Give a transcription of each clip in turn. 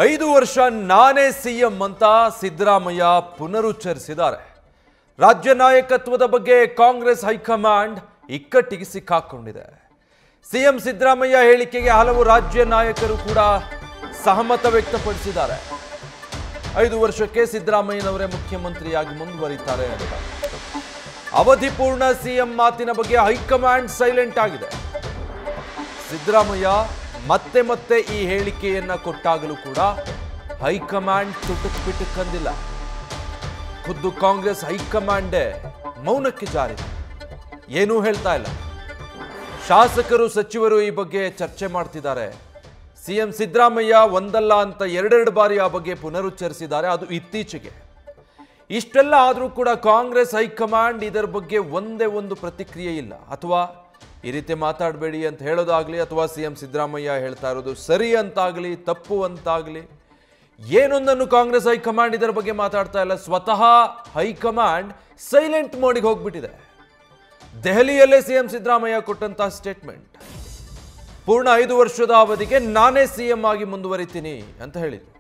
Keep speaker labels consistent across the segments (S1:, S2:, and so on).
S1: 5 ವರ್ಷ ನಾನೇ ಸಿಎಂ ಅಂತ ಸಿದ್ದರಾಮಯ್ಯ ಪುನರುಚ್ಚರಿಸಿದ್ದಾರೆ. ರಾಜ್ಯ ನಾಯಕತ್ವದ ಬಗ್ಗೆ ಕಾಂಗ್ರೆಸ್ ಹೈಕಮಾಂಡ್ ಇಕ್ಕಟ್ಟಿಗೆ ಸಿಕ್ಕಾಕೊಂಡಿದೆ. ಸಿಎಂ ಸಿದ್ದರಾಮಯ್ಯ ಹೇಳಿಕೆಗೆ ಹಲವು ರಾಜ್ಯ ನಾಯಕರು ಕೂಡ ಸಹಮತ ವ್ಯಕ್ತಪಡಿಸಿದ್ದಾರೆ. 5 ವರ್ಷಕ್ಕೆ ಸಿದ್ದರಾಮಯ್ಯನವರೇ ಮುಖ್ಯಮಂತ್ರಿಯಾಗಿ ಮುಂದುವರಿತಾರೆ ಅಂತ. ಅವಧಿ ಪೂರ್ಣ ಸಿಎಂ ಮಾತಿನ ಬಗ್ಗೆ ಹೈಕಮಾಂಡ್ ಸೈಲೆಂಟ್ ಆಗಿದೆ. ಸಿದ್ದರಾಮಯ್ಯ ಮತ್ತೆ ಮತ್ತೆ ಈ ಹೇಳಿಕೆಯನ್ನ ಕೊಟ್ಟಾಗಲೂ ಕೂಡ ಹೈಕಮಾಂಡ್ ತುಟುಕ್ ಖುದ್ದು ಕಾಂಗ್ರೆಸ್ ಹೈಕಮಾಂಡೇ ಮೌನಕ್ಕೆ ಜಾರಿದೆ, ಏನೂ ಹೇಳ್ತಾ ಇಲ್ಲ. ಶಾಸಕರು ಸಚಿವರು ಈ ಬಗ್ಗೆ ಚರ್ಚೆ ಮಾಡ್ತಿದ್ದಾರೆ. ಸಿಎಂ ಸಿದ್ದರಾಮಯ್ಯ ಒಂದಲ್ಲ ಅಂತ ಎರಡೆರಡು ಬಾರಿ ಆ ಬಗ್ಗೆ ಪುನರುಚ್ಚರಿಸಿದ್ದಾರೆ, ಅದು ಇತ್ತೀಚೆಗೆ. ಇಷ್ಟೆಲ್ಲ ಆದರೂ ಕೂಡ ಕಾಂಗ್ರೆಸ್ ಹೈಕಮಾಂಡ್ ಇದರ ಬಗ್ಗೆ ಒಂದೇ ಒಂದು ಪ್ರತಿಕ್ರಿಯೆ ಇಲ್ಲ. ಅಥವಾ ಈ ರೀತಿ ಮಾತಾಡಬೇಡಿ ಅಂತ ಹೇಳೋದಾಗ್ಲಿ, ಅಥವಾ ಸಿಎಂ ಸಿದ್ದರಾಮಯ್ಯ ಹೇಳ್ತಾ ಇರೋದು ಸರಿ ಅಂತಾಗಲಿ ತಪ್ಪು ಅಂತಾಗಲಿ, ಏನೊಂದನ್ನು ಕಾಂಗ್ರೆಸ್ ಹೈಕಮಾಂಡ್ ಇದರ ಬಗ್ಗೆ ಮಾತಾಡ್ತಾ ಇಲ್ಲ. ಸ್ವತಃ ಹೈಕಮಾಂಡ್ ಸೈಲೆಂಟ್ ಮೋಡಿಗೆ ಹೋಗ್ಬಿಟ್ಟಿದೆ. ದೆಹಲಿಯಲ್ಲೇ ಸಿಎಂ ಸಿದ್ದರಾಮಯ್ಯ ಕೊಟ್ಟಂತಹ ಸ್ಟೇಟ್ಮೆಂಟ್, ಪೂರ್ಣ 5 ವರ್ಷದ ಅವಧಿಗೆ ನಾನೇ ಸಿಎಂ ಆಗಿ ಮುಂದುವರಿತೀನಿ ಅಂತ ಹೇಳಿದ್ರು.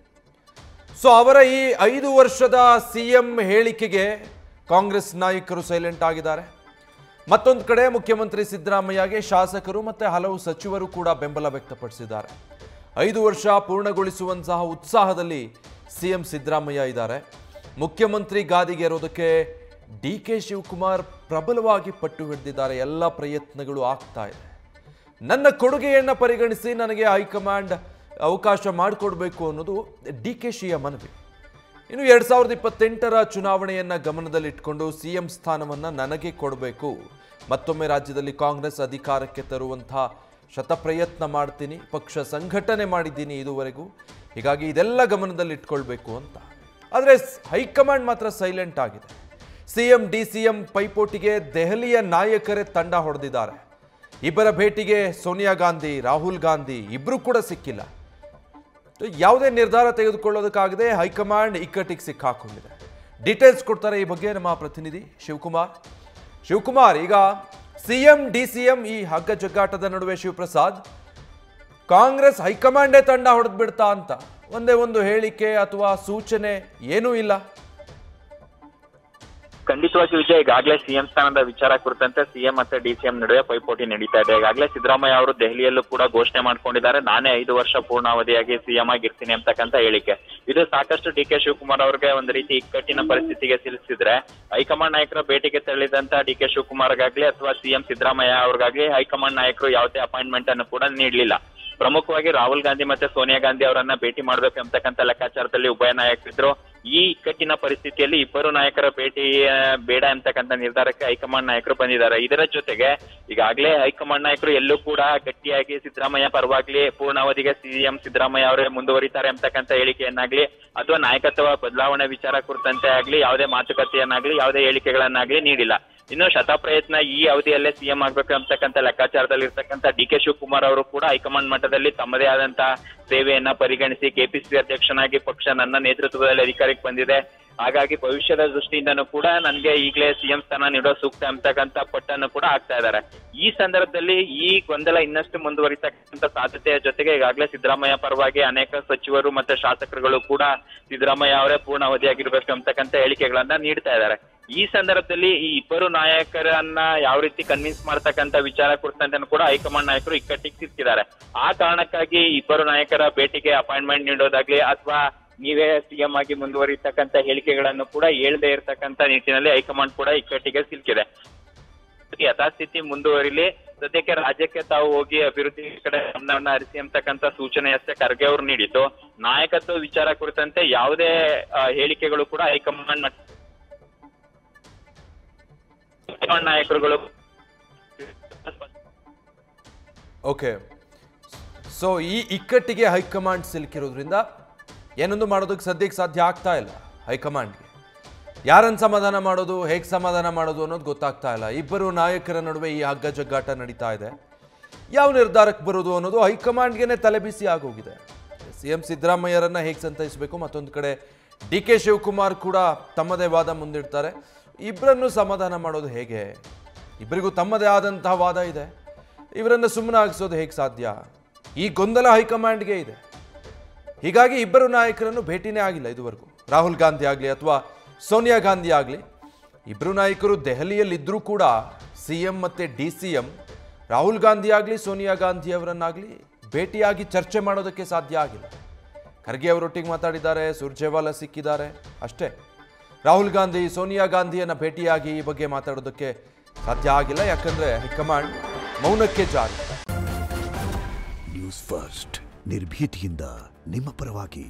S1: ಸೊ ಅವರ ಈ 5 ವರ್ಷದ ಸಿಎಂ ಹೇಳಿಕೆಗೆ ಕಾಂಗ್ರೆಸ್ ನಾಯಕರು ಸೈಲೆಂಟ್ ಆಗಿದ್ದಾರೆ. ಮತ್ತೊಂದು ಕಡೆ ಮುಖ್ಯಮಂತ್ರಿ ಸಿದ್ದರಾಮಯ್ಯಗೆ ಶಾಸಕರು ಮತ್ತು ಹಲವು ಸಚಿವರು ಕೂಡ ಬೆಂಬಲ ವ್ಯಕ್ತಪಡಿಸಿದ್ದಾರೆ. 5 ವರ್ಷ ಪೂರ್ಣಗೊಳಿಸುವಂತಹ ಉತ್ಸಾಹದಲ್ಲಿ ಸಿಎಂ ಸಿದ್ದರಾಮಯ್ಯ ಇದ್ದಾರೆ. ಮುಖ್ಯಮಂತ್ರಿ ಗಾದಿಗೆ ಇರೋದಕ್ಕೆ ಡಿ.ಕೆ. ಶಿವಕುಮಾರ್ ಪ್ರಬಲವಾಗಿ ಪಟ್ಟು ಹಿಡಿದಿದ್ದಾರೆ. ಎಲ್ಲ ಪ್ರಯತ್ನಗಳು ಆಗ್ತಾ ಇದೆ. ನನ್ನ ಕೊಡುಗೆಯನ್ನು ಪರಿಗಣಿಸಿ ನನಗೆ ಹೈಕಮಾಂಡ್ ಅವಕಾಶ ಮಾಡಿಕೊಡ್ಬೇಕು ಅನ್ನೋದು ಡಿ.ಕೆ.ಶಿಯ ಮನವಿ. ಇನ್ನು 2028ರ ಚುನಾವಣೆಯನ್ನು ಗಮನದಲ್ಲಿಟ್ಟುಕೊಂಡು ಸಿಎಂ ಸ್ಥಾನವನ್ನು ನನಗೆ ಕೊಡಬೇಕು, ಮತ್ತೊಮ್ಮೆ ರಾಜ್ಯದಲ್ಲಿ ಕಾಂಗ್ರೆಸ್ ಅಧಿಕಾರಕ್ಕೆ ತರುವಂಥ ಶತಪ್ರಯತ್ನ ಮಾಡ್ತೀನಿ, ಪಕ್ಷ ಸಂಘಟನೆ ಮಾಡಿದ್ದೀನಿ ಇದುವರೆಗೂ, ಹೀಗಾಗಿ ಇದೆಲ್ಲ ಗಮನದಲ್ಲಿಟ್ಕೊಳ್ಬೇಕು ಅಂತ. ಆದರೆ ಹೈಕಮಾಂಡ್ ಮಾತ್ರ ಸೈಲೆಂಟ್ ಆಗಿದೆ. ಸಿಎಂ ಡಿ.ಸಿ.ಎಂ ಪೈಪೋಟಿಗೆ ದೆಹಲಿಯ ನಾಯಕರೇ ತಂಡ ಹೊಡೆದಿದ್ದಾರೆ. ಇಬ್ಬರ ಭೇಟಿಗೆ ಸೋನಿಯಾ ಗಾಂಧಿ, ರಾಹುಲ್ ಗಾಂಧಿ ಇಬ್ಬರೂ ಕೂಡ ಸಿಕ್ಕಿಲ್ಲ. ಯಾವುದೇ ನಿರ್ಧಾರ ತೆಗೆದುಕೊಳ್ಳೋದಕ್ಕಾಗದೆ ಹೈಕಮಾಂಡ್ ಇಕ್ಕಟ್ಟಿಗೆ ಸಿಕ್ಕಾಕೊಂಡಿದೆ. ಡೀಟೇಲ್ಸ್ ಕೊಡ್ತಾರೆ ಈ ಬಗ್ಗೆ ನಮ್ಮ ಪ್ರತಿನಿಧಿ ಶಿವಕುಮಾರ್. ಈಗ ಸಿಎಂ ಡಿ.ಸಿ.ಎಂ ಈ ಹಗ್ಗ ಜಗ್ಗಾಟದ ನಡುವೆ ಶಿವಪ್ರಸಾದ್, ಕಾಂಗ್ರೆಸ್ ಹೈಕಮಾಂಡೇ ತಂಡ ಹೊಡೆದು ಬಿಡ್ತಾ ಅಂತ ಒಂದೇ ಒಂದು ಹೇಳಿಕೆ ಅಥವಾ ಸೂಚನೆ ಏನೂ ಇಲ್ಲ.
S2: ಖಂಡಿತವಾಗಿ ವಿಜಯ್, ಈಗಾಗಲೇ ಸಿಎಂ ಸ್ಥಾನದ ವಿಚಾರ ಕುರಿತಂತೆ ಸಿಎಂ ಮತ್ತೆ ಡಿಸಿಎಂ ನಡುವೆ ಪೈಪೋಟಿ ನಡೀತಾ ಇದೆ. ಈಗಾಗಲೇ ಸಿದ್ದರಾಮಯ್ಯ ಅವರು ದೆಹಲಿಯಲ್ಲೂ ಕೂಡ ಘೋಷಣೆ ಮಾಡ್ಕೊಂಡಿದ್ದಾರೆ, ನಾನೇ 5 ವರ್ಷ ಪೂರ್ಣಾವಧಿಯಾಗಿ ಸಿಎಂ ಆಗಿರ್ತೀನಿ ಅಂತಕ್ಕಂಥ ಹೇಳಿಕೆ. ಇದು ಸಾಕಷ್ಟು ಡಿ.ಕೆ. ಶಿವಕುಮಾರ್ ಅವರಿಗೆ ಒಂದು ರೀತಿ ಇಕ್ಕಟ್ಟಿನ ಪರಿಸ್ಥಿತಿಗೆ ಸಿಲುಕಿಸಿದ್ರೆ, ಹೈಕಮಾಂಡ್ ನಾಯಕರ ಭೇಟಿಗೆ ತೆರಳಿದಂತ ಡಿ.ಕೆ. ಶಿವಕುಮಾರ್ಗಾಗ್ಲಿ ಅಥವಾ ಸಿಎಂ ಸಿದ್ದರಾಮಯ್ಯ ಅವ್ರಿಗಾಗ್ಲಿ ಹೈಕಮಾಂಡ್ ನಾಯಕರು ಯಾವುದೇ ಅಪಾಯಿಂಟ್ಮೆಂಟ್ ಅನ್ನು ಕೂಡ ನೀಡಲಿಲ್ಲ. ಪ್ರಮುಖವಾಗಿ ರಾಹುಲ್ ಗಾಂಧಿ ಮತ್ತೆ ಸೋನಿಯಾ ಗಾಂಧಿ ಅವರನ್ನ ಭೇಟಿ ಮಾಡಬೇಕು ಅಂತಕ್ಕಂಥ ಲೆಕ್ಕಾಚಾರದಲ್ಲಿ ಉಭಯ ನಾಯಕರಿದ್ರು. ಈ ಇಕ್ಕಟ್ಟಿನ ಪರಿಸ್ಥಿತಿಯಲ್ಲಿ ಇಬ್ಬರು ನಾಯಕರ ಭೇಟಿ ಬೇಡ ಅಂತಕ್ಕಂಥ ನಿರ್ಧಾರಕ್ಕೆ ಹೈಕಮಾಂಡ್ ನಾಯಕರು ಬಂದಿದ್ದಾರೆ. ಇದರ ಜೊತೆಗೆ ಈಗಾಗಲೇ ಹೈಕಮಾಂಡ್ ನಾಯಕರು ಎಲ್ಲೂ ಕೂಡ ಗಟ್ಟಿಯಾಗಿ ಸಿದ್ದರಾಮಯ್ಯ ಪರವಾಗ್ಲಿ ಪೂರ್ಣಾವಧಿಗೆ ಸಿಎಂ ಸಿದ್ದರಾಮಯ್ಯ ಅವರೇ ಮುಂದುವರಿತಾರೆ ಅಂತಕ್ಕಂಥ ಹೇಳಿಕೆಯನ್ನಾಗ್ಲಿ ಅಥವಾ ನಾಯಕತ್ವ ಬದಲಾವಣೆ ವಿಚಾರ ಕುರಿತಂತೆ ಆಗ್ಲಿ ಯಾವುದೇ ಮಾತುಕತೆಯನ್ನಾಗ್ಲಿ ಯಾವುದೇ ಹೇಳಿಕೆಗಳನ್ನಾಗ್ಲಿ ನೀಡಿಲ್ಲ. ಇನ್ನು ಶತಪ್ರಯತ್ನ ಈ ಅವಧಿಯಲ್ಲೇ ಸಿಎಂ ಆಗ್ಬೇಕು ಅಂತಕ್ಕಂಥ ಲೆಕ್ಕಾಚಾರದಲ್ಲಿ ಇರ್ತಕ್ಕಂಥ ಡಿ.ಕೆ. ಶಿವಕುಮಾರ್ ಅವರು ಕೂಡ ಹೈಕಮಾಂಡ್ ಮಟ್ಟದಲ್ಲಿ ತಮ್ಮದೇ ಆದಂತಹ ಸೇವೆಯನ್ನ ಪರಿಗಣಿಸಿ ಕೆಪಿಸಿಸಿ ಅಧ್ಯಕ್ಷನಾಗಿ ಪಕ್ಷ ನನ್ನ ನೇತೃತ್ವದಲ್ಲಿ ಅಧಿಕಾರಕ್ಕೆ ಬಂದಿದೆ, ಹಾಗಾಗಿ ಭವಿಷ್ಯದ ದೃಷ್ಟಿಯಿಂದನೂ ಕೂಡ ನನಗೆ ಈಗಲೇ ಸಿಎಂ ಸ್ಥಾನ ನೀಡೋ ಸೂಕ್ತ ಅಂತಕ್ಕಂಥ ಪಟ್ಟನ್ನು ಕೂಡ ಹಾಕ್ತಾ ಇದ್ದಾರೆ. ಈ ಸಂದರ್ಭದಲ್ಲಿ ಈ ಗೊಂದಲ ಇನ್ನಷ್ಟು ಮುಂದುವರಿತಕ್ಕಂಥ ಸಾಧ್ಯತೆಯ ಜೊತೆಗೆ ಈಗಾಗಲೇ ಸಿದ್ದರಾಮಯ್ಯ ಪರವಾಗಿ ಅನೇಕ ಸಚಿವರು ಮತ್ತೆ ಶಾಸಕರುಗಳು ಕೂಡ ಸಿದ್ದರಾಮಯ್ಯ ಅವರೇ ಪೂರ್ಣ ಅವಧಿಯಾಗಿರ್ಬೇಕು ಅಂತಕ್ಕಂಥ ಹೇಳಿಕೆಗಳನ್ನ ನೀಡ್ತಾ ಇದ್ದಾರೆ. ಈ ಸಂದರ್ಭದಲ್ಲಿ ಈ ಇಬ್ಬರು ನಾಯಕರನ್ನ ಯಾವ ರೀತಿ ಕನ್ವಿನ್ಸ್ ಮಾಡ್ತಕ್ಕಂಥ ವಿಚಾರ ಕುರಿತಂತೆ ಕೂಡ ಹೈಕಮಾಂಡ್ ನಾಯಕರು ಇಕ್ಕಟ್ಟಿಗೆ ಸಿಕ್ಕಿದ್ದಾರೆ. ಆ ಕಾರಣಕ್ಕಾಗಿ ಇಬ್ಬರು ನಾಯಕರ ಭೇಟಿಗೆ ಅಪಾಯಿಂಟ್ಮೆಂಟ್ ನೀಡೋದಾಗ್ಲಿ ಅಥವಾ ನೀವೇ ಸಿಎಂ ಆಗಿ ಮುಂದುವರಿತಕ್ಕಂಥ ಹೇಳಿಕೆಗಳನ್ನು ಕೂಡ ಹೇಳದೇ ಇರತಕ್ಕಂಥ ನಿಟ್ಟಿನಲ್ಲಿ ಹೈಕಮಾಂಡ್ ಕೂಡ ಇಕ್ಕಟ್ಟಿಗೆ ಸಿಲುಕಿದೆ. ಯಥಾಸ್ಥಿತಿ ಮುಂದುವರಿಲಿ, ಸದ್ಯಕ್ಕೆ ರಾಜ್ಯಕ್ಕೆ ತಾವು ಹೋಗಿ ಅಭಿವೃದ್ಧಿ ಕಡೆ ಗಮನವನ್ನ ಹರಿಸಿ ಅಂತಕ್ಕಂಥ ಸೂಚನೆಯಷ್ಟೇ ಖರ್ಗೆ ಅವರು ನೀಡಿದ್ದು, ನಾಯಕತ್ವ ವಿಚಾರ ಕುರಿತಂತೆ ಯಾವುದೇ ಹೇಳಿಕೆಗಳು ಕೂಡ ಹೈಕಮಾಂಡ್ ನಾಯಕರುಗಳು.
S1: ಓಕೆ, ಸೊ ಈ ಇಕ್ಕಟ್ಟಿಗೆ ಹೈಕಮಾಂಡ್ ಸಿಲುಕಿರೋದ್ರಿಂದ ಏನೊಂದು ಮಾಡೋದಕ್ಕೆ ಸದ್ಯಕ್ಕೆ ಸಾಧ್ಯ ಆಗ್ತಾ ಇಲ್ಲ. ಹೈಕಮಾಂಡ್ಗೆ ಯಾರನ್ನು ಸಮಾಧಾನ ಮಾಡೋದು, ಹೇಗೆ ಸಮಾಧಾನ ಮಾಡೋದು ಅನ್ನೋದು ಗೊತ್ತಾಗ್ತಾ ಇಲ್ಲ. ಇಬ್ಬರು ನಾಯಕರ ನಡುವೆ ಈ ಹಗ್ಗ ಜಗ್ಗಾಟ ನಡೀತಾ ಇದೆ. ಯಾವ ನಿರ್ಧಾರಕ್ಕೆ ಬರೋದು ಅನ್ನೋದು ಹೈಕಮಾಂಡ್ಗೆ ತಲೆಬಿಸಿ ಆಗೋಗಿದೆ. ಸಿಎಂ ಸಿದ್ದರಾಮಯ್ಯರನ್ನ ಹೇಗೆ ಸಂತೈಸಬೇಕು, ಮತ್ತೊಂದು ಕಡೆ ಡಿ.ಕೆ. ಶಿವಕುಮಾರ್ ಕೂಡ ತಮ್ಮದೇ ವಾದ ಮುಂದಿಡ್ತಾರೆ. ಇಬ್ಬರನ್ನು ಸಮಾಧಾನ ಮಾಡೋದು ಹೇಗೆ? ಇಬ್ಬರಿಗೂ ತಮ್ಮದೇ ಆದಂತಹ ವಾದ ಇದೆ. ಇವರನ್ನು ಸುಮ್ಮನೆ ಆಗಿಸೋದು ಹೇಗೆ ಸಾಧ್ಯ? ಈ ಗೊಂದಲ ಹೈಕಮಾಂಡ್ಗೆ ಇದೆ. ಹೀಗಾಗಿ ಇಬ್ಬರು ನಾಯಕರನ್ನು ಭೇಟಿನೇ ಆಗಿಲ್ಲ ಇದುವರೆಗೂ. ರಾಹುಲ್ ಗಾಂಧಿ ಆಗಲಿ ಅಥವಾ ಸೋನಿಯಾ ಗಾಂಧಿ ಆಗಲಿ, ಇಬ್ಬರು ನಾಯಕರು ದೆಹಲಿಯಲ್ಲಿದ್ದರೂ ಕೂಡ CM ಮತ್ತು DCM ರಾಹುಲ್ ಗಾಂಧಿ ಆಗಲಿ ಸೋನಿಯಾ ಗಾಂಧಿ ಅವರನ್ನಾಗಲಿ ಭೇಟಿಯಾಗಿ ಚರ್ಚೆ ಮಾಡೋದಕ್ಕೆ ಸಾಧ್ಯ ಆಗಿಲ್ಲ. ಖರ್ಗೆ ಅವರೊಟ್ಟಿಗೆ ಮಾತಾಡಿದ್ದಾರೆ, ಸುರ್ಜೇವಾಲಾ ಸಿಕ್ಕಿದ್ದಾರೆ ಅಷ್ಟೇ. ರಾಹುಲ್ ಗಾಂಧಿ ಸೋನಿಯಾ ಗಾಂಧಿಯನ್ನು ಭೇಟಿಯಾಗಿ ಈ ಬಗ್ಗೆ ಮಾತಾಡೋದಕ್ಕೆ ಸಾಧ್ಯ ಆಗಿಲ್ಲ, ಯಾಕಂದ್ರೆ ಹೈಕಮಾಂಡ್ ಮೌನಕ್ಕೆ ಜಾರಿ.
S3: ನ್ಯೂಸ್ ಫಸ್ಟ್ ನಿರ್ಭೀತಿಯಿಂದ ನಿಮ್ಮ ಪರವಾಗಿ.